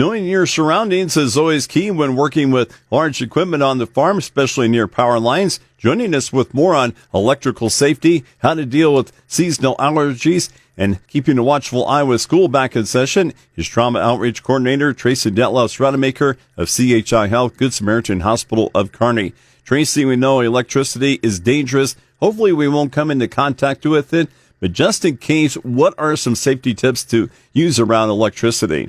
Knowing your surroundings is always key when working with large equipment on the farm, especially near power lines. Joining us with more on electrical safety, how to deal with seasonal allergies, and keeping a watchful eye with school back in session is Trauma Outreach Coordinator Tracy Detloff, Rademacher of CHI Health, Good Samaritan Hospital of Kearney. Tracy, we know electricity is dangerous. Hopefully we won't come into contact with it, but just in case, what are some safety tips to use around electricity?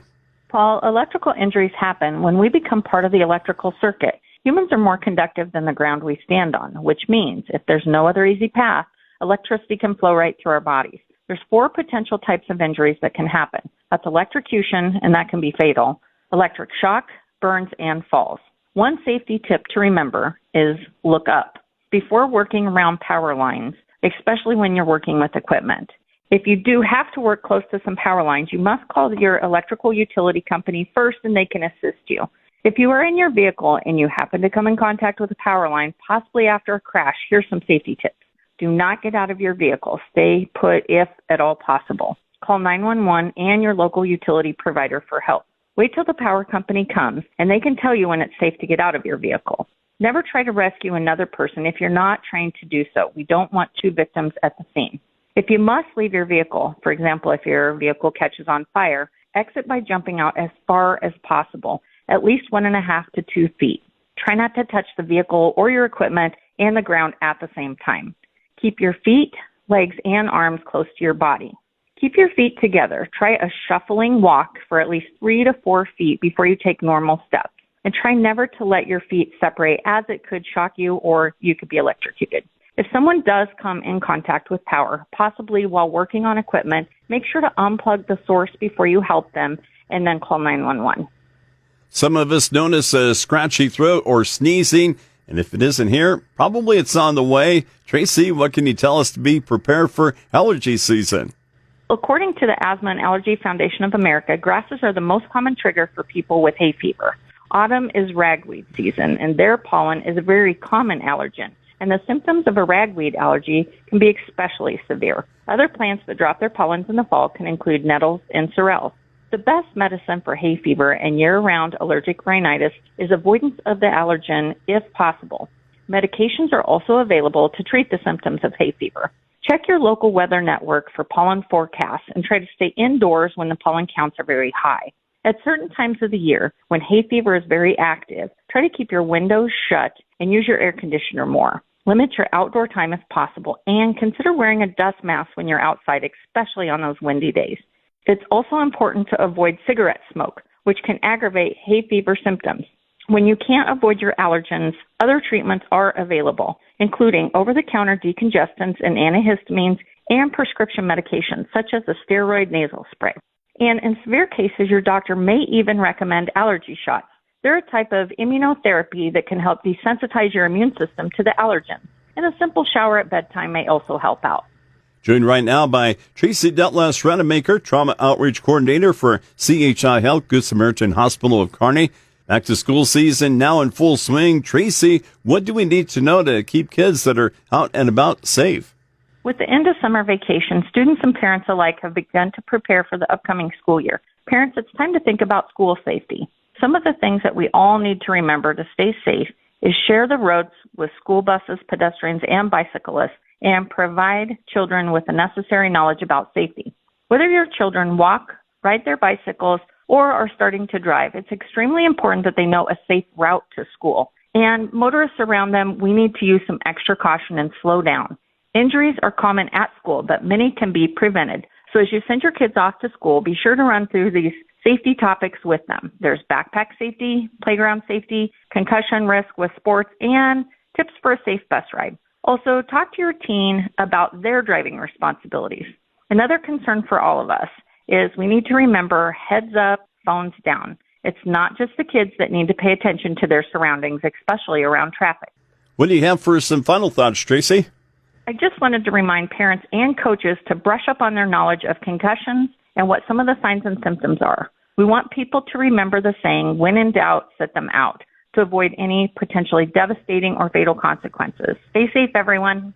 Paul, electrical injuries happen when we become part of the electrical circuit. Humans are more conductive than the ground we stand on, which means if there's no other easy path, electricity can flow right through our bodies. There's 4 potential types of injuries that can happen. That's electrocution, and that can be fatal, electric shock, burns, and falls. One safety tip to remember is look up before working around power lines, especially when you're working with equipment. If you do have to work close to some power lines, you must call your electrical utility company first and they can assist you. If you are in your vehicle and you happen to come in contact with a power line, possibly after a crash, here's some safety tips. Do not get out of your vehicle. Stay put if at all possible. Call 911 and your local utility provider for help. Wait till the power company comes and they can tell you when it's safe to get out of your vehicle. Never try to rescue another person if you're not trained to do so. We don't want 2 victims at the scene. If you must leave your vehicle, for example, if your vehicle catches on fire, exit by jumping out as far as possible, at least 1.5 to 2 feet. Try not to touch the vehicle or your equipment and the ground at the same time. Keep your feet, legs, and arms close to your body. Keep your feet together. Try a shuffling walk for at least 3 to 4 feet before you take normal steps. And try never to let your feet separate as it could shock you or you could be electrocuted. If someone does come in contact with power, possibly while working on equipment, make sure to unplug the source before you help them and then call 911. Some of us notice a scratchy throat or sneezing, and if it isn't here, probably it's on the way. Tracy, what can you tell us to be prepared for allergy season? According to the Asthma and Allergy Foundation of America, grasses are the most common trigger for people with hay fever. Autumn is ragweed season, and their pollen is a very common allergen. And the symptoms of a ragweed allergy can be especially severe. Other plants that drop their pollens in the fall can include nettles and sorrel. The best medicine for hay fever and year-round allergic rhinitis is avoidance of the allergen if possible. Medications are also available to treat the symptoms of hay fever. Check your local weather network for pollen forecasts and try to stay indoors when the pollen counts are very high. At certain times of the year, when hay fever is very active, try to keep your windows shut and use your air conditioner more. Limit your outdoor time if possible, and consider wearing a dust mask when you're outside, especially on those windy days. It's also important to avoid cigarette smoke, which can aggravate hay fever symptoms. When you can't avoid your allergens, other treatments are available, including over-the-counter decongestants and antihistamines and prescription medications, such as a steroid nasal spray. And in severe cases, your doctor may even recommend allergy shots. They're a type of immunotherapy that can help desensitize your immune system to the allergens. And a simple shower at bedtime may also help out. Joined right now by Tracy Detloff, Rademacher, Trauma Outreach Coordinator for CHI Health, Good Samaritan Hospital of Kearney. Back to school season now in full swing. Tracy, what do we need to know to keep kids that are out and about safe? With the end of summer vacation, students and parents alike have begun to prepare for the upcoming school year. Parents, it's time to think about school safety. Some of the things that we all need to remember to stay safe is share the roads with school buses, pedestrians, and bicyclists, and provide children with the necessary knowledge about safety. Whether your children walk, ride their bicycles, or are starting to drive, it's extremely important that they know a safe route to school. And motorists around them, we need to use some extra caution and slow down. Injuries are common at school, but many can be prevented. So as you send your kids off to school, be sure to run through these safety topics with them. There's backpack safety, playground safety, concussion risk with sports, and tips for a safe bus ride. Also, talk to your teen about their driving responsibilities. Another concern for all of us is we need to remember heads up, phones down. It's not just the kids that need to pay attention to their surroundings, especially around traffic. What do you have for some final thoughts, Tracy? I just wanted to remind parents and coaches to brush up on their knowledge of concussions and what some of the signs and symptoms are. We want people to remember the saying, when in doubt, sit them out, to avoid any potentially devastating or fatal consequences. Stay safe, everyone.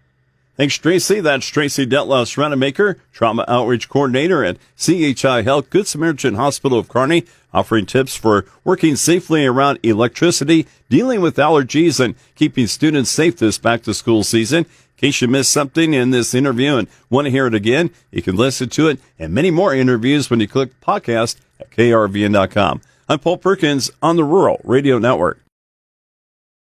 Thanks, Tracy. That's Tracy Detloff, Rademacher, Trauma Outreach Coordinator at CHI Health, Good Samaritan Hospital of Kearney, offering tips for working safely around electricity, dealing with allergies, and keeping students safe this back-to-school season. In case you missed something in this interview and want to hear it again, you can listen to it and many more interviews when you click podcast at krvn.com. I'm Paul Perkins on the Rural Radio Network.